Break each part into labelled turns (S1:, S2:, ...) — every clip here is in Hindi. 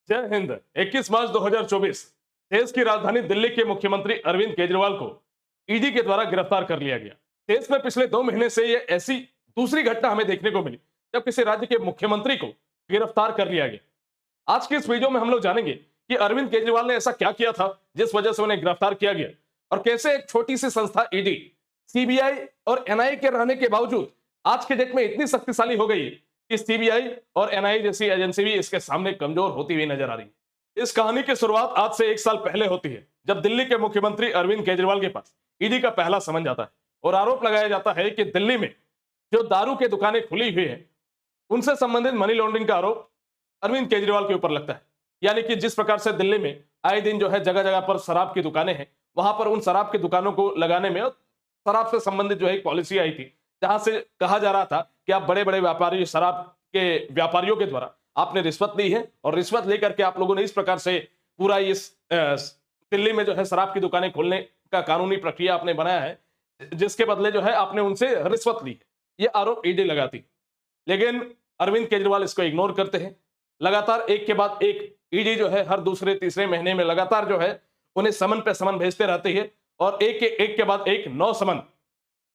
S1: जय हिंद। 21 मार्च 2024 देश की राजधानी दिल्ली के मुख्यमंत्री अरविंद केजरीवाल को ईडी के द्वारा गिरफ्तार कर लिया गया। देश में पिछले 2 महीने से ये ऐसी दूसरी घटना हमें देखने को मिली जब किसी राज्य के मुख्यमंत्री को गिरफ्तार कर लिया गया। आज के इस वीडियो में हम लोग जानेंगे कि अरविंद केजरीवाल ने ऐसा क्या किया था जिस वजह से उन्हें गिरफ्तार किया गया, और कैसे एक छोटी सी संस्था ईडी, सीबीआई और एनआईए के रहने के बावजूद आज के डेट में इतनी शक्तिशाली हो गई है कि सीबीआई और एनआईए जैसी एजेंसी भी इसके सामने कमजोर होती हुई नजर आ रही है। इस कहानी की शुरुआत आज से 1 साल पहले होती है, जब दिल्ली के मुख्यमंत्री अरविंद केजरीवाल के पास ईडी का पहला समन जाता है और आरोप लगाया जाता है कि दिल्ली में जो दारू की दुकानें खुली हुई है उनसे संबंधित मनी लॉन्ड्रिंग का आरोप अरविंद केजरीवाल के ऊपर लगता है। यानी कि जिस प्रकार से दिल्ली में आए दिन जो है जगह जगह पर शराब की दुकानें हैं, वहां पर उन शराब की दुकानों को लगाने में शराब से संबंधित जो है एक पॉलिसी आई थी, जहां से कहा जा रहा था कि आप बड़े बड़े व्यापारी, शराब के व्यापारियों के द्वारा आपने रिश्वत ली है और रिश्वत लेकर के आप लोगों ने इस प्रकार से पूरा इस दिल्ली में जो है शराब की दुकानें खोलने का कानूनी प्रक्रिया आपने बनाया है, जिसके बदले जो है आपने उनसे रिश्वत ली है। ये आरोप ईडी लगाती, लेकिन अरविंद केजरीवाल इसको इग्नोर करते हैं। लगातार एक के बाद एक ईडी जो है हर दूसरे तीसरे महीने में लगातार जो है उन्हें समन पे समन भेजते रहती है और एक के बाद एक 9 समन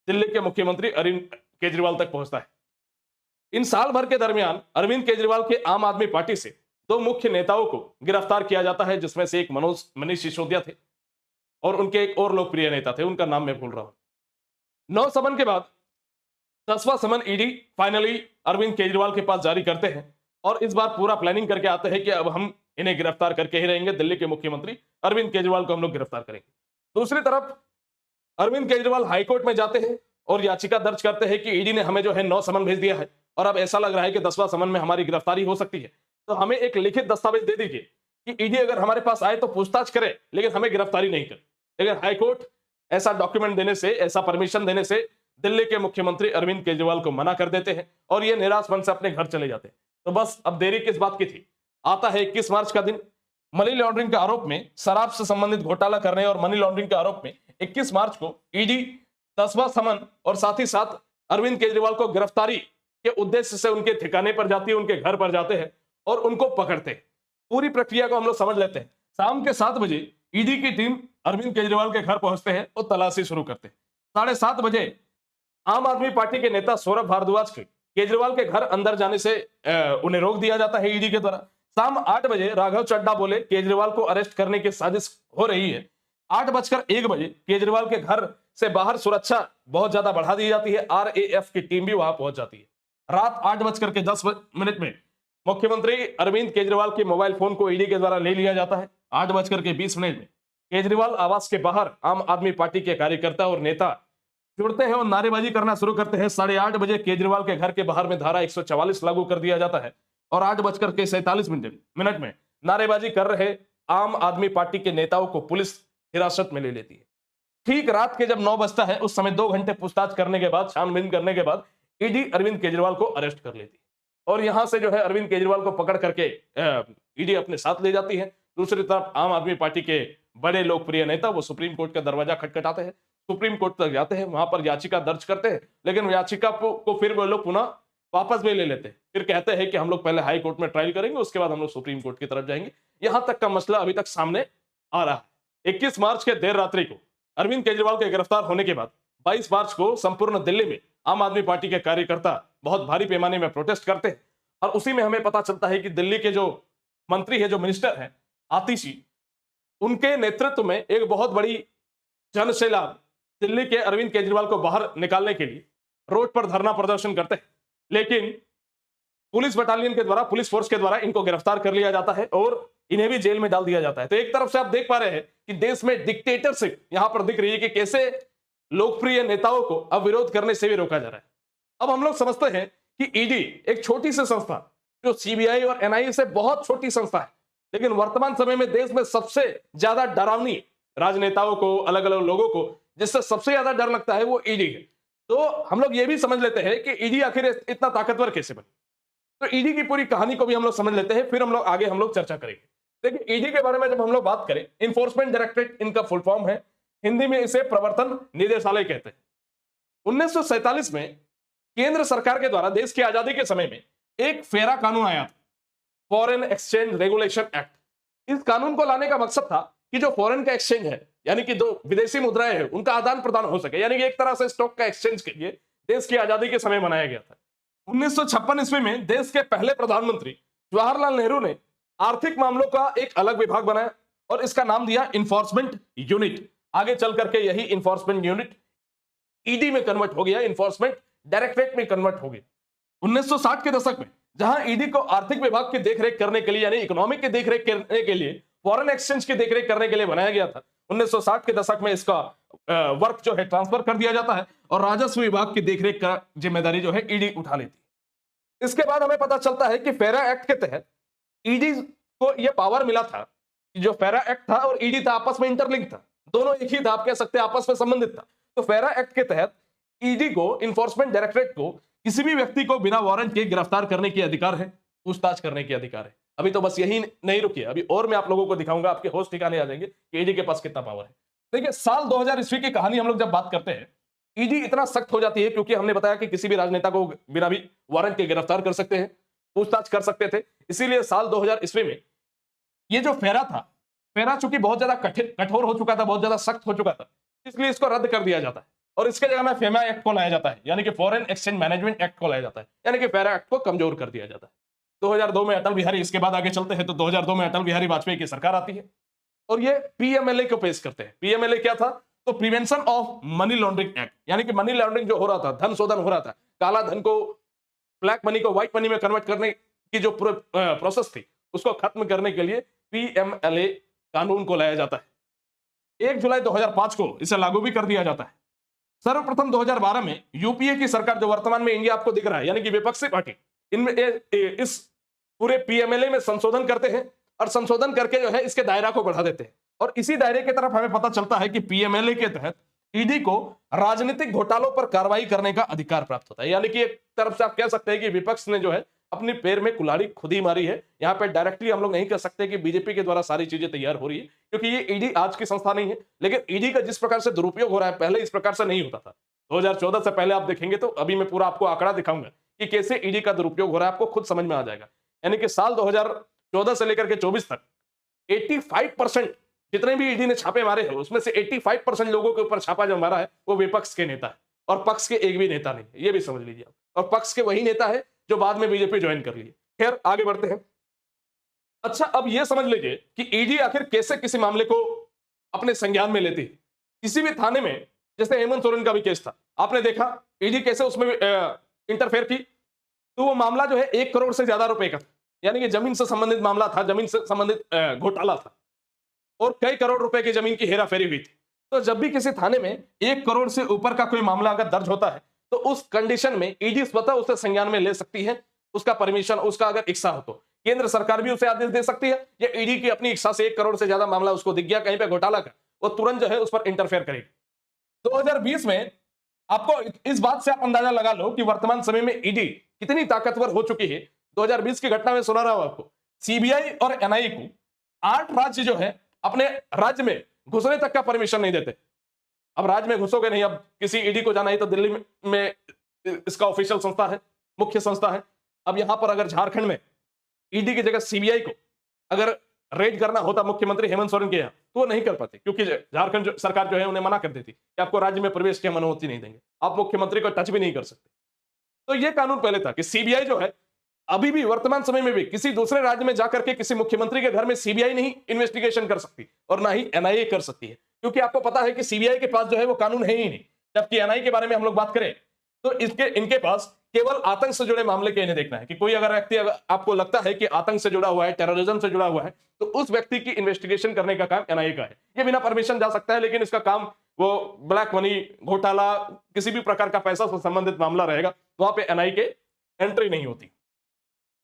S1: दिल्ली के मुख्यमंत्री अरविंद केजरीवाल तक पहुंचता है। इन साल भर के दरमियान अरविंद केजरीवाल के आम आदमी पार्टी से 2 मुख्य नेताओं को गिरफ्तार किया जाता है, जिसमें से एक मनीष सिसोदिया थे और उनके एक और लोकप्रिय नेता थे, उनका नाम मैं भूल रहा हूं। 9 समन के बाद 10वां समन ईडी फाइनली अरविंद केजरीवाल के पास जारी करते हैं और इस बार पूरा प्लानिंग करके आते हैं कि अब हम इन्हें गिरफ्तार करके ही रहेंगे। दिल्ली के मुख्यमंत्री अरविंद केजरीवाल को हम लोग गिरफ्तार करेंगे। दूसरी तरफ अरविंद केजरीवाल हाईकोर्ट में जाते हैं और याचिका दर्ज करते हैं कि ईडी ने हमें जो है 9 समन भेज दिया है और अब ऐसा लग रहा है कि 10वां समन में हमारी गिरफ्तारी हो सकती है, तो हमें एक लिखित दस्तावेज दे दीजिए कि ईडी अगर हमारे पास आए तो पूछताछ करे, लेकिन हमें गिरफ्तारी नहीं करे। लेकिन हाईकोर्ट ऐसा डॉक्यूमेंट देने से, ऐसा परमिशन देने से दिल्ली के मुख्यमंत्री अरविंद केजरीवाल को मना कर देते हैं और ये निराश मन से अपने घर चले जाते हैं। तो बस अब देरी किस बात की थी। आता है 21 मार्च का दिन। मनी लॉन्ड्रिंग के आरोप में, शराब से संबंधित घोटाला करने और मनी लॉन्ड्रिंग के आरोप में 21 मार्च को ईडी 10वां समन और साथ ही साथ अरविंद केजरीवाल को गिरफ्तारी के उद्देश्य से उनके ठिकाने पर जाती है, उनके घर पर जाते हैं और उनको पकड़ते हैं। पूरी प्रक्रिया को हम लोग समझ लेते हैं। शाम के 7 बजे ईडी की टीम अरविंद केजरीवाल के घर पहुंचते हैं और तलाशी शुरू करते हैं। 7:30 बजे आम आदमी पार्टी के नेता सौरभ भारद्वाज के केजरीवाल के घर अंदर जाने से उन्हें रोक दिया जाता है ईडी के द्वारा। शाम 8 बजे राघव चड्ढा बोले केजरीवाल को अरेस्ट करने की साजिश हो रही है। 8:01 बजे केजरीवाल के घर से बाहर सुरक्षा बहुत ज्यादा बढ़ा दी जाती है। आरएएफ की टीम भी वहां पहुंच जाती है। रात 8:10 में मुख्यमंत्री अरविंद केजरीवाल के मोबाइल फोन को ईडी के द्वारा ले लिया जाता है। 8:20 में केजरीवाल आवास के बाहर आम आदमी पार्टी के कार्यकर्ता और नेता जुड़ते हैं और नारेबाजी करना शुरू करते हैं। 8:30 बजे केजरीवाल के घर के बाहर में धारा 144 लागू कर दिया जाता है और 8:47 में नारेबाजी कर रहे आम आदमी पार्टी के नेताओं को पुलिस हिरासत में ले लेती है। ठीक रात के जब 9 बजता है, उस समय 2 घंटे पूछताछ करने के बाद, छानबीन करने के बाद ईडी अरविंद केजरीवाल को अरेस्ट कर लेती है और यहां से जो है अरविंद केजरीवाल को पकड़ करके ईडी अपने साथ ले जाती है। दूसरी तरफ आम आदमी पार्टी के बड़े लोकप्रिय नेता वो सुप्रीम कोर्ट का दरवाजा खटखटाते हैं, सुप्रीम कोर्ट तक जाते हैं, वहां पर याचिका दर्ज करते हैं, लेकिन याचिका को फिर वो लोग पुनः वापस भी ले लेते हैं। फिर कहते हैं कि हम लोग पहले हाई कोर्ट में ट्रायल करेंगे, उसके बाद हम लोग सुप्रीम कोर्ट की तरफ जाएंगे। यहां तक का मसला अभी तक सामने आ रहा है। 21 मार्च के देर रात्रि को अरविंद केजरीवाल के गिरफ्तार होने के बाद 22 मार्च को संपूर्ण दिल्ली में आम आदमी पार्टी के कार्यकर्ता बहुत भारी पैमाने में प्रोटेस्ट करते हैं और उसी में हमें पता चलता है कि दिल्ली के जो मंत्री है, जो मिनिस्टर है आतिशी, उनके नेतृत्व में एक बहुत बड़ी जनसैलाब दिल्ली के अरविंद केजरीवाल को बाहर निकालने के लिए रोड पर धरना प्रदर्शन करते हैं। लेकिन पुलिस बटालियन के द्वारा, पुलिस फोर्स के द्वारा इनको गिरफ्तार कर लिया जाता है और इन्हें भी जेल में डाल दिया जाता है। तो एक तरफ से आप देख पा रहे हैं कि देश में डिक्टेटरशिप यहां पर दिख रही है कि कैसे लोकप्रिय नेताओं को अब विरोध करने से भी रोका जा रहा है। अब हम लोग समझते हैं कि ईडी एक छोटी सी संस्था, जो सीबीआई और एनआईए से बहुत छोटी संस्था है, लेकिन वर्तमान समय में देश में सबसे ज्यादा डरावनी राजनेताओं को, अलग अलग लोगों को जिससे सबसे ज्यादा डर लगता है वो ईडी है। तो हम लोग ये भी समझ लेते हैं कि ईडी आखिर इतना ताकतवर कैसे बनी। तो ईडी की पूरी कहानी को भी हम लोग समझ लेते हैं, फिर हम लोग आगे चर्चा करेंगे। देखिए, ईडी के बारे में जब हम लोग बात करें, इन्फोर्समेंट डायरेक्टरेट इनका फुल फॉर्म है, हिंदी में इसे प्रवर्तन निदेशालय कहते हैं। 1947 में केंद्र सरकार के द्वारा देश की आजादी के समय में एक फेरा कानून आया था फॉरेन एक्सचेंज रेगुलेशन एक्ट। इस कानून को लाने का मकसद था कि जो फॉरेन का एक्सचेंज है, यानी कि जो विदेशी मुद्राएं हैं, उनका आदान प्रदान हो सके, यानी कि एक तरह से स्टॉक का एक्सचेंज के लिए देश की आजादी के समय बनाया गया था। 1956 ईस्वी में देश के पहले प्रधानमंत्री जवाहरलाल नेहरू ने आर्थिक मामलों का एक अलग विभाग बनाया और इसका नाम दिया इन्फोर्समेंट यूनिट। आगे चल करके यही इन्फोर्समेंट यूनिट ईडी में कन्वर्ट हो गया, इन्फोर्समेंट डायरेक्टरेट में कन्वर्ट हो गया। 1960 के दशक में जहां ईडी को आर्थिक विभाग की देखरेख करने के लिए, यानी इकोनॉमिक की देखरेख करने के लिए, फॉरेन एक्सचेंज की देखरेख करने के लिए बनाया गया था, 1960 के दशक में इसका वर्क जो है ट्रांसफर कर दिया जाता है और राजस्व विभाग की देखरेख का जिम्मेदारी जो है ईडी उठा लेती है। इसके बाद हमें पता चलता है कि फेरा एक्ट के तहत ईडी को यह पावर मिला था कि जो फेरा एक्ट था और ईडी था आपस में इंटरलिंक था, दोनों एक ही था, आप कह सकते हैं आपस में संबंधित था। तो फेरा एक्ट के तहत ईडी को, इन्फोर्समेंट डायरेक्टरेट को, किसी भी व्यक्ति को बिना वारंट के गिरफ्तार करने की अधिकार है, पूछताछ करने की अधिकार है। अभी तो बस यही नहीं रुकिए, अभी और मैं आप लोगों को दिखाऊंगा, आपके होश ठिकाने आ जाएंगे कि ईडी के पास कितना पावर है। देखिए, साल 2000 ईस्वी की कहानी हम लोग जब बात करते हैं, ईडी इतना सख्त हो जाती है क्योंकि हमने बताया कि किसी भी राजनेता को बिना भी वारंट के गिरफ्तार कर सकते हैं, पूछताछ कर सकते थे। इसीलिए साल 2000 ईस्वी में ये जो फेरा था, फेरा चूंकि बहुत ज्यादा कठोर हो चुका था, बहुत ज्यादा सख्त हो चुका था, इसलिए इसको रद्द कर दिया जाता है और इसके जगह में फेमा एक्ट को लाया जाता है, यानी कि फॉरेन एक्सचेंज मैनेजमेंट एक्ट को लाया जाता है, यानी कि फेरा एक्ट को कमजोर कर दिया जाता है। 2002 में अटल बिहारी, इसके बाद आगे चलते हैं तो 2002 में अटल बिहारी वाजपेयी की सरकार आती है और ये पीएमएलए को पेश करते हैं। पीएमएलए क्या था? तो prevention of money laundering act, यानी कि मनी लॉन्ड्रिंग जो हो रहा था, धन शोधन हो रहा था, काला धन को, ब्लैक मनी को व्हाइट मनी में कन्वर्ट करने की जो प्रोसेस थी, उसको खत्म करने के लिए पीएमएलए कानून को लाया जाता है। 1 जुलाई 2005 को इसे लागू भी कर दिया जाता है। सर्वप्रथम 2012 में यूपीए की सरकार, जो वर्तमान में इंडिया आपको दिख रहा है, यानी कि विपक्षी पार्टी, इनमें इस पूरे पीएमएलए में संशोधन करते हैं और संशोधन करके जो है इसके दायरा को बढ़ा देते हैं और इसी दायरे की तरफ हमें पता चलता है कि पीएमएलए के तहत ईडी को राजनीतिक घोटालों पर कार्रवाई करने का अधिकार प्राप्त होता है। यानी कि एक तरफ से आप कह सकते हैं कि विपक्ष ने जो है अपनी पैर में कुल्हाड़ी खुद ही मारी है। यहाँ पे डायरेक्टली हम लोग नहीं कह सकते कि बीजेपी के द्वारा सारी चीजें तैयार हो रही है, क्योंकि ये ईडी आज की संस्था नहीं है, लेकिन ईडी का जिस प्रकार से दुरुपयोग हो रहा है, पहले इस प्रकार से नहीं होता था। 2014 से पहले आप देखेंगे तो अभी मैं पूरा आपको आंकड़ा दिखाऊंगा कि कैसे ईडी का दुरुपयोग हो रहा है, आपको खुद समझ में आ जाएगा। यानी कि साल 2014 से लेकर के 24 तक 85% जितने भी ईडी ने छापे मारे हैं, उसमें से 85% लोगों के ऊपर छापा जो मारा है वो विपक्ष के नेता है और पक्ष के एक भी नेता नहीं है, ये भी समझ लीजिए आप। और पक्ष के वही नेता है जो बाद में बीजेपी ज्वाइन कर लिए। खैर, आगे बढ़ते हैं। अच्छा, अब ये समझ लीजिए कि ईडी आखिर कैसे किसी मामले को अपने संज्ञान में लेती है। किसी भी थाने में, जैसे हेमंत सोरेन का भी केस था, आपने देखा ईडी कैसे उसमें इंटरफेयर की, तो वो मामला जो है 1 करोड़ से ज्यादा रुपए का था, यानी कि जमीन से संबंधित मामला था, जमीन से संबंधित घोटाला था और कई करोड़ रुपए की जमीन की हेराफेरी हुई थी। तो जब भी किसी थाने में 1 करोड़ से ऊपर का कोई मामला अगर दर्ज होता है तो उस कंडीशन में ईडी स्वतः उसे संज्ञान में ले सकती है, उसका परमिशन, उसका अगर इच्छा हो तो केंद्र सरकार भी उसे आदेश दे सकती है, या ईडी की अपनी इच्छा से 1 करोड़ से ज्यादा मामला उसको दिख गया कहीं पे घोटाला का, वो तुरंत जो है उस पर इंटरफेयर करेगी। 2020 में आपको इस बात से आप अंदाजा लगा लो कि वर्तमान समय में ईडी कितनी ताकतवर हो चुकी है। 2020 की घटना में सुना रहा हूं आपको, सीबीआई और एनआईए को 8 राज्य जो है अपने राज्य में घुसने तक का परमिशन नहीं देते। अब राज्य में घुसोगे नहीं, अब किसी ईडी को जाना है तो दिल्ली में इसका ऑफिशियल संस्था है, मुख्य संस्था है। अब यहां पर अगर झारखंड में ईडी की जगह सीबीआई को अगर रेड करना होता मुख्यमंत्री हेमंत सोरेन के यहाँ, तो वो नहीं कर पाते, क्योंकि झारखंड सरकार जो है उन्हें मना कर देती कि आपको राज्य में प्रवेश की हम अनुमति नहीं देंगे, आप मुख्यमंत्री को टच भी नहीं कर सकते। तो ये कानून पहले था कि सीबीआई जो है अभी भी वर्तमान समय में भी किसी दूसरे राज्य में जाकर के किसी मुख्यमंत्री के घर में सीबीआई नहीं इन्वेस्टिगेशन कर सकती और ना ही एनआईए कर सकती है, क्योंकि आपको पता है कि सीबीआई के पास जो है वो कानून है ही नहीं। जबकि एनआईए के बारे में हम लोग बात करें तो इनके पास केवल आतंक से जुड़े मामले के इन्हें देखना है कि कोई अगर व्यक्ति आपको लगता है कि आतंक से जुड़ा हुआ है, टेररिज्म से जुड़ा हुआ है, तो उस व्यक्ति की इन्वेस्टिगेंशन करने का काम एनआईए का है। ये बिना परमिशन जा सकता है, लेकिन इसका काम वो ब्लैक मनी, घोटाला, किसी भी प्रकार का पैसा से संबंधित मामला रहेगा, वहां पे एनआईए के एंट्री नहीं होती।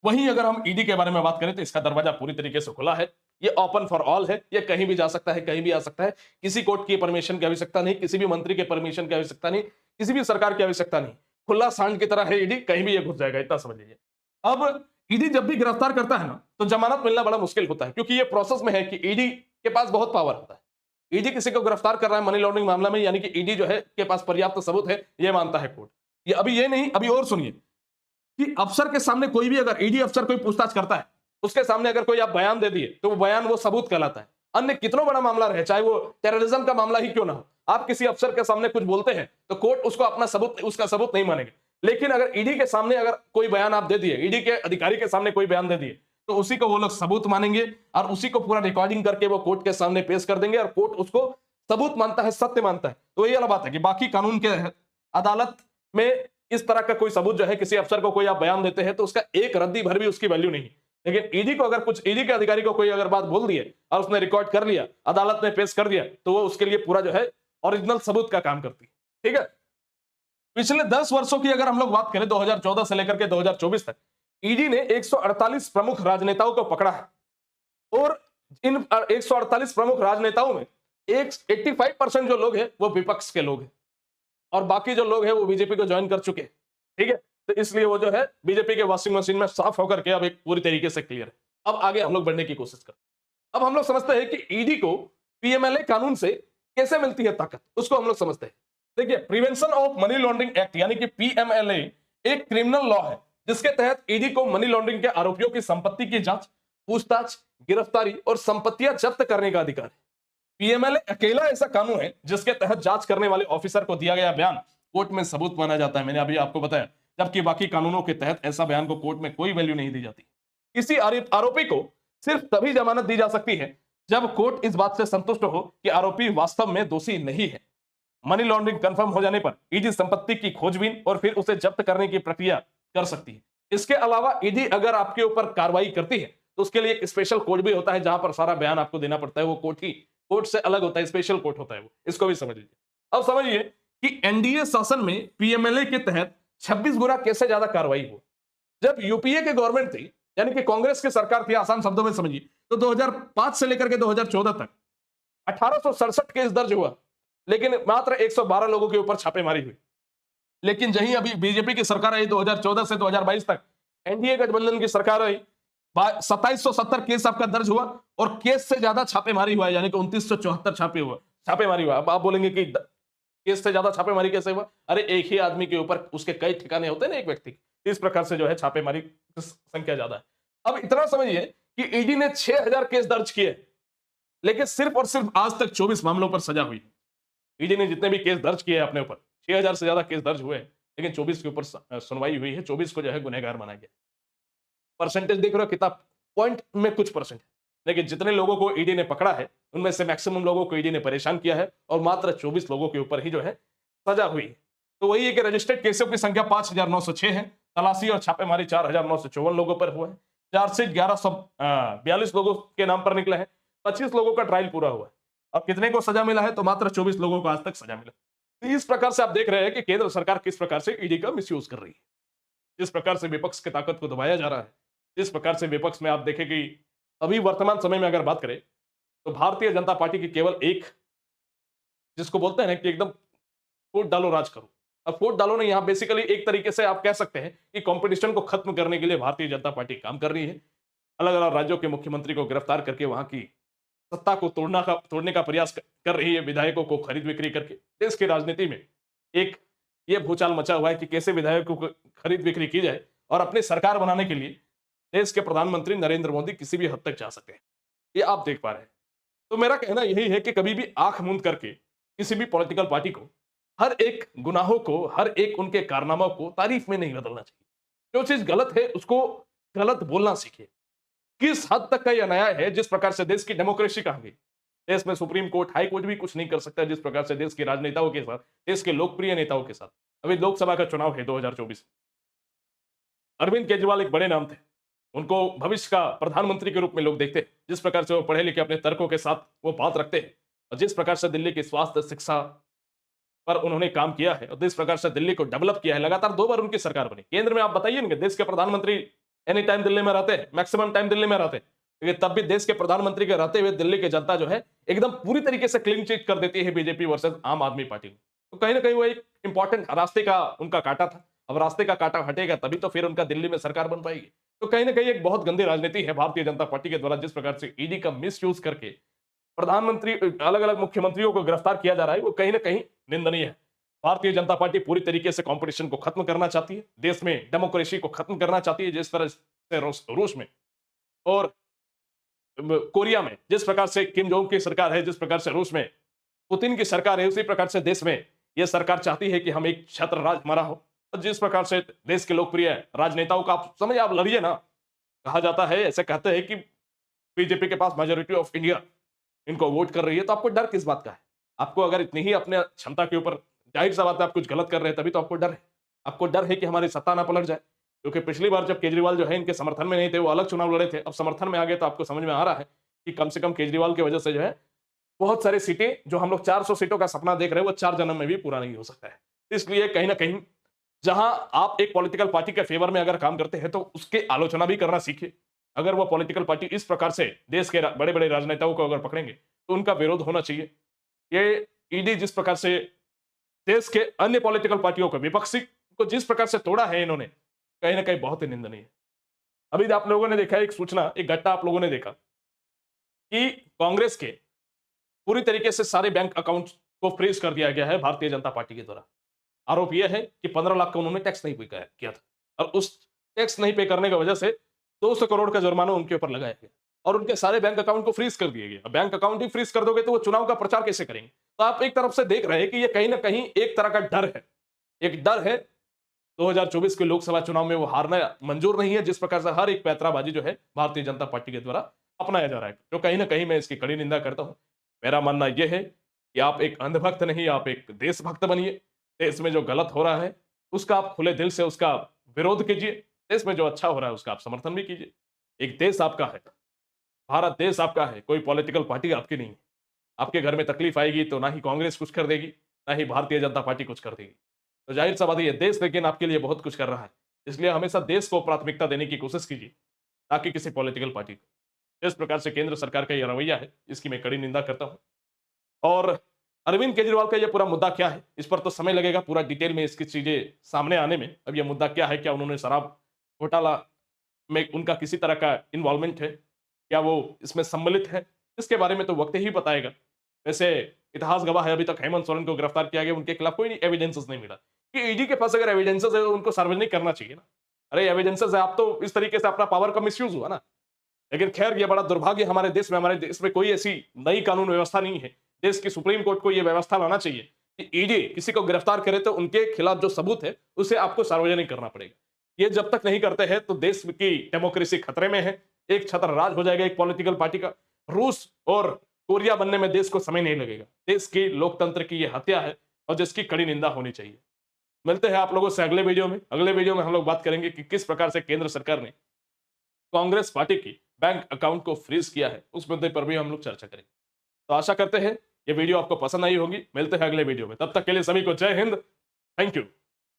S1: वहीं अगर हम ईडी के बारे में बात करें तो इसका दरवाजा पूरी तरीके से खुला है, ये ओपन फॉर ऑल है, ये कहीं भी जा सकता है, कहीं भी आ सकता है। किसी कोर्ट की परमिशन की आवश्यकता नहीं, किसी भी मंत्री के परमिशन की आवश्यकता नहीं, किसी भी सरकार की आवश्यकता नहीं। खुला सांड की तरह है ईडी, कहीं भी ये घुस जाएगा, इतना समझ लीजिए। अब ईडी जब भी गिरफ्तार करता है ना, तो जमानत मिलना बड़ा मुश्किल होता है, क्योंकि ये प्रोसेस में है कि ईडी के पास बहुत पावर होता है। ईडी किसी को गिरफ्तार कर रहा है मनी लॉन्ड्रिंग मामला में, यानी कि ईडी जो है के पास पर्याप्त सबूत है, ये मानता है कोर्ट। ये अभी ये नहीं, अभी और सुनिए कि अफसर के सामने कोई भी अगर ईडी अफसर कोई पूछताछ करता है उसके सामने अगर कोई आप बयान दे दिए तो वो बयान वो सबूत कहलाता है। अन्य कितना बड़ा मामला रहे, चाहे वो टेररिज्म का मामला ही क्यों ना हो, आप किसी अफसर के सामने कुछ बोलते हैं तो कोर्ट उसको अपना सबूत, उसका सबूत नहीं मानेगा। लेकिन अगर ईडी के सामने अगर कोई बयान आप दे दिए, ईडी के अधिकारी के सामने कोई बयान दे दिए, तो उसी को वो लोग सबूत मानेंगे और उसी को पूरा रिकॉर्डिंग करके वो कोर्ट के सामने पेश कर देंगे और कोर्ट उसको सबूत मानता है, सत्य मानता है। तो यही वाला बात है कि बाकी कानून के अदालत में इस तरह का कोई सबूत जो है, किसी अफसर को कोई आप बयान देते हैं तो उसका एक रद्दी भर भी उसकी वैल्यू नहीं। लेकिन ईडी को अगर कुछ, ईडी के अधिकारी को कोई अगर बात बोल दी है और उसने रिकॉर्ड कर लिया, अदालत में पेश कर दिया, तो वो उसके लिए पूरा जो है ओरिजिनल सबूत का काम करती है। ठीक है, पिछले 10 वर्षों की अगर हम लोग बात करें 2014 से लेकर के 2024 तक, ईडी ने 148 प्रमुख राजनेताओं को पकड़ा है और इन 148 प्रमुख राजनेताओं में 85% जो लोग हैं वो विपक्ष के लोग हैं और बाकी जो लोग हैं वो बीजेपी को ज्वाइन कर चुके हैं। ठीक है, तो इसलिए वो जो है बीजेपी के वॉशिंग मशीन में साफ होकर के अब एक पूरी तरीके से क्लियर है। अब आगे हम लोग बढ़ने की कोशिश करते हैं। अब हम लोग समझते हैं कि ईडी को पीएमएलए कानून से कैसे मिलती है ताकत, उसको हम लोग समझते हैं। देखिए, prevention of money laundering act यानी कि पीएमएलए एक क्रिमिनल लॉ है जिसके तहत ईडी को मनी लॉन्ड्रिंग के आरोपियों की संपत्ति की जांच, पूछताछ, गिरफ्तारी और संपत्तियां जब्त करने का अधिकार है। पीएमएलए अकेला ऐसा कानून है जिसके तहत जांच करने वाले ऑफिसर को दिया गया बयान कोर्ट में सबूत माना जाता है। मैंने अभी आपको बताया, जबकि बाकी कानूनों के तहत ऐसा बयान को कोर्ट में कोई वैल्यू नहीं दी जाती। किसी आरोपी को सिर्फ तभी जमानत दी जा सकती है जब कोर्ट इस बात से संतुष्ट हो कि आरोपी वास्तव में दोषी नहीं है। मनी लॉन्ड्रिंग कंफर्म हो जाने पर ईडी संपत्ति की खोजबीन और फिर उसे जब्त करने की प्रक्रिया कर सकती है। इसके अलावा ईडी अगर आपके ऊपर कार्रवाई करती है तो उसके लिए एक स्पेशल कोर्ट भी होता है जहां पर सारा बयान आपको देना पड़ता है। वो कोर्ट से अलग होता है, स्पेशल कोर्ट होता है वो, इसको भी समझ लीजिए। अब समझिए कि एनडीए शासन में पीएमएलए के तहत 26 गुना कैसे ज्यादा कार्रवाई हो। जब यूपीए के गवर्नमेंट थी, यानी कि कांग्रेस की सरकार थी, आसान शब्दों में समझिए, तो 2005 से लेकर के 2014 तक 1867 केस दर्ज हुआ, लेकिन मात्र 112 लोगों के ऊपर छापेमारी हुई। लेकिन जहीं अभी बीजेपी की सरकार आई 2014 से 2022 तक, एनडीए गठबंधन की सरकार आई, 2770 केस आपका दर्ज हुआ और केस से ज्यादा छापेमारी हुआ, यानी कि 2974 छापेमारी हुआ। अब आप बोलेंगे कि केस से ज्यादा छापेमारी कैसे हुआ? अरे एक ही आदमी के ऊपर उसके कई ठिकाने होते हैं ना, एक व्यक्ति, इस प्रकार से जो है छापेमारी की संख्या ज्यादा है। अब इतना समझिए कि ईडी ने 6000 केस दर्ज किए, लेकिन सिर्फ और सिर्फ आज तक 24 मामलों पर सजा हुई। ईडी ने जितने भी केस दर्ज किए अपने ऊपर, 6000 से ज्यादा केस दर्ज हुए, लेकिन 24 के ऊपर सुनवाई हुई है, 24 को जो है गुनहगार माना गया। परसेंटेज देख रहे हो कितना, पॉइंट में कुछ परसेंट, लेकिन जितने लोगों को ईडी ने पकड़ा है उनमें से मैक्सिमम लोगों को ईडी ने परेशान किया है और मात्र 24 लोगों के ऊपर ही जो है सजा हुई। तो वही है कि रजिस्टर्ड केसों की संख्या 5906 है, तलाशी और छापेमारी 4954 लोगों पर हुआ है, चार्जशीट 1142 लोगों के नाम पर निकले हैं, 25 लोगों का ट्रायल पूरा हुआ है और कितने को सजा मिला है? तो मात्र 24 लोगों को आज तक सजा मिला। तो इस प्रकार से आप देख रहे हैं कि केंद्र सरकार किस प्रकार से ईडी का मिसयूज कर रही है, जिस प्रकार से विपक्ष की ताकत को दबाया जा रहा है, जिस प्रकार से विपक्ष में आप देखें कि अभी वर्तमान समय में अगर बात करें तो भारतीय जनता पार्टी की केवल एक, जिसको बोलते हैं ना कि एकदम वोट डालो राज करो। अब वोट डालो नहीं, यहां बेसिकली एक तरीके से आप कह सकते हैं कि कंपटीशन को खत्म करने के लिए भारतीय जनता पार्टी काम कर रही है। अलग अलग राज्यों के मुख्यमंत्री को गिरफ्तार करके वहां की सत्ता को तोड़ने का प्रयास कर रही है, विधायकों को खरीद बिक्री करके। देश की राजनीति में एक ये भूचाल मचा हुआ है कि कैसे विधायकों को खरीद बिक्री की जाए और अपनी सरकार बनाने के लिए देश के प्रधानमंत्री नरेंद्र मोदी किसी भी हद तक जा सकते हैं, ये आप देख पा रहे हैं। तो मेरा कहना यही है कि कभी भी आंख मूंद करके किसी भी पॉलिटिकल पार्टी को हर एक गुनाहों को, हर एक उनके कारनामों को तारीफ में नहीं बदलना चाहिए। जो चीज गलत है उसको गलत बोलना सीखिए। किस हद तक का यह न्याय है जिस प्रकार से देश की डेमोक्रेसी कहां गई? देश में सुप्रीम कोर्ट, हाई कोर्ट भी कुछ नहीं कर सकता जिस प्रकार से देश के राजनेताओं के साथ, देश के लोकप्रिय नेताओं के साथ। अभी लोकसभा का चुनाव है 2024, अरविंद केजरीवाल एक बड़े नाम थे, उनको भविष्य का प्रधानमंत्री के रूप में लोग देखते हैं। जिस प्रकार से वो पढ़े लिखे अपने तर्कों के साथ वो बात रखते हैं और जिस प्रकार से दिल्ली की स्वास्थ्य शिक्षा पर उन्होंने काम किया है और जिस प्रकार से दिल्ली को डेवलप किया है, लगातार 2 बार उनकी सरकार बनी। केंद्र में आप बताइए ना कि देश के प्रधानमंत्री एनी टाइम दिल्ली में रहते हैं, मैक्सिमम टाइम दिल्ली में रहते हैं, लेकिन तब भी देश के प्रधानमंत्री के रहते हुए दिल्ली की जनता जो है एकदम पूरी तरीके से क्लीन चिट कर देती है बीजेपी वर्सेस आम आदमी पार्टी। तो कहीं ना कहीं वो एक इंपॉर्टेंट रास्ते का उनका कांटा था। अब रास्ते का कांटा हटेगा तभी तो फिर उनका दिल्ली में सरकार बन पाएगी। तो कहीं ना कहीं एक बहुत गंदी राजनीति है भारतीय जनता पार्टी के द्वारा, जिस प्रकार से ईडी का मिसयूज करके प्रधानमंत्री, अलग अलग मुख्यमंत्रियों को गिरफ्तार किया जा रहा है, वो कहीं ना कहीं निंदनीय है। भारतीय जनता पार्टी पूरी तरीके से कंपटीशन को खत्म करना चाहती है, देश में डेमोक्रेसी को खत्म करना चाहती है। जिस तरह से रूस में और कोरिया में जिस प्रकार से किम जोंग की सरकार है, जिस प्रकार से रूस में पुतिन की सरकार है, उसी प्रकार से देश में यह सरकार चाहती है कि हम एक छत्र राज हमारा हो। और जिस प्रकार से देश के लोकप्रिय राजनेताओं का आप समझ आप लड़िए ना, कहा जाता है, ऐसे कहते हैं कि बीजेपी के पास मेजोरिटी ऑफ इंडिया इनको वोट कर रही है, तो आपको डर किस बात का है? आपको अगर इतनी ही अपने क्षमता के ऊपर, जाहिर सा बात है आप कुछ गलत कर रहे हैं तभी तो आपको डर है। आपको डर है कि हमारी सत्ता ना पलट जाए, क्योंकि पिछली बार जब केजरीवाल जो है इनके समर्थन में नहीं थे, वो अलग चुनाव लड़े थे, अब समर्थन में आ गए, तो आपको समझ में आ रहा है कि कम से कम केजरीवाल की वजह से जो है बहुत सारी सीटें, जो हम लोग 400 सीटों का सपना देख रहे हैं, वो 4 जन्म में भी पूरा नहीं हो सकता है। इसलिए कहीं ना कहीं जहां आप एक पॉलिटिकल पार्टी के फेवर में अगर काम करते हैं तो उसकी आलोचना भी करना सीखिए। अगर वो पॉलिटिकल पार्टी इस प्रकार से देश के बड़े बड़े राजनेताओं को अगर पकड़ेंगे तो उनका विरोध होना चाहिए। ये ईडी जिस प्रकार से देश के अन्य पॉलिटिकल पार्टियों को, विपक्षी को जिस प्रकार से तोड़ा है इन्होंने, कहीं ना कहीं बहुत ही निंदनीय है। अभी आप लोगों ने देखा एक सूचना, एक घटना आप लोगों ने देखा कि कांग्रेस के पूरी तरीके से सारे बैंक अकाउंट को फ्रीज कर दिया गया है भारतीय जनता पार्टी के द्वारा। आरोप यह है कि 15 लाख का उन्होंने टैक्स नहीं पे किया था, और उस टैक्स नहीं पे करने की वजह से 200 करोड़ का जुर्माना उनके ऊपर लगाया गया और उनके सारे बैंक अकाउंट को फ्रीज कर दिए गए। बैंक अकाउंट ही फ्रीज कर दोगे तो वो चुनाव का प्रचार कैसे करेंगे? तो आप एक तरफ से देख रहे हैं कि ये कहीं ना कहीं एक तरह का डर है, एक डर है 2024 के लोकसभा चुनाव में वो हारना मंजूर नहीं है, जिस प्रकार से हर एक पैंतराबाजी जो है भारतीय जनता पार्टी के द्वारा अपनाया जा रहा है, तो कहीं ना कहीं मैं इसकी कड़ी निंदा करता हूं। मेरा मानना यह है कि आप एक अंधभक्त नहीं, आप एक देशभक्त बनिए। देश में जो गलत हो रहा है उसका आप खुले दिल से उसका विरोध कीजिए, देश में जो अच्छा हो रहा है उसका आप समर्थन भी कीजिए। एक देश आपका है, भारत देश आपका है, कोई पॉलिटिकल पार्टी आपकी नहीं है। आपके घर में तकलीफ आएगी तो ना ही कांग्रेस कुछ कर देगी, ना ही भारतीय जनता पार्टी कुछ कर देगी। तो जाहिर सा बात है, ये देश लेकिन आपके लिए बहुत कुछ कर रहा है, इसलिए हमेशा देश को प्राथमिकता देने की कोशिश कीजिए, ताकि किसी पॉलिटिकल पार्टी को। इस प्रकार से केंद्र सरकार का यह रवैया है, इसकी मैं कड़ी निंदा करता हूं। और अरविंद केजरीवाल का यह पूरा मुद्दा क्या है, इस पर तो समय लगेगा पूरा डिटेल में इसकी चीजें सामने आने में। अब यह मुद्दा क्या है, क्या उन्होंने शराब घोटाला में उनका किसी तरह का इन्वॉल्वमेंट है, क्या वो इसमें सम्मिलित है, इसके बारे में तो वक्त ही बताएगा। वैसे इतिहास गवाह है, अभी तक हेमंत सोरेन को गिरफ्तार किया गया, उनके खिलाफ कोई एविडेंसेस नहीं मिला। कि ईडी के पास अगर एविडेंसेस है तो उनको सार्वजनिक करना चाहिए ना। अरे एविडेंसेस है, आप तो इस तरीके से अपना पावर का मिसयूज हुआ ना। लेकिन खैर, ये बड़ा दुर्भाग्य हमारे देश में कोई ऐसी नई कानून व्यवस्था नहीं है। देश की सुप्रीम कोर्ट को यह व्यवस्था लाना चाहिए कि ईडी किसी को गिरफ्तार करे तो उनके खिलाफ जो सबूत है उसे आपको सार्वजनिक करना पड़ेगा। ये जब तक नहीं करते हैं तो देश की डेमोक्रेसी खतरे में है, एक छत्र राज हो जाएगा एक पॉलिटिकल पार्टी का। रूस और कोरिया बनने में देश को समय नहीं लगेगा। देश की लोकतंत्र की यह हत्या है और जिसकी कड़ी निंदा होनी चाहिए। मिलते हैं आप लोगों से अगले वीडियो में। अगले वीडियो में हम लोग बात करेंगे कि किस प्रकार से केंद्र सरकार ने कांग्रेस पार्टी की बैंक अकाउंट को फ्रीज किया है, उस मुद्दे पर भी हम लोग चर्चा करेंगे। तो आशा करते हैं ये वीडियो आपको पसंद आई होगी। मिलते हैं अगले वीडियो में, तब तक के लिए सभी को जय हिंद, थैंक यू।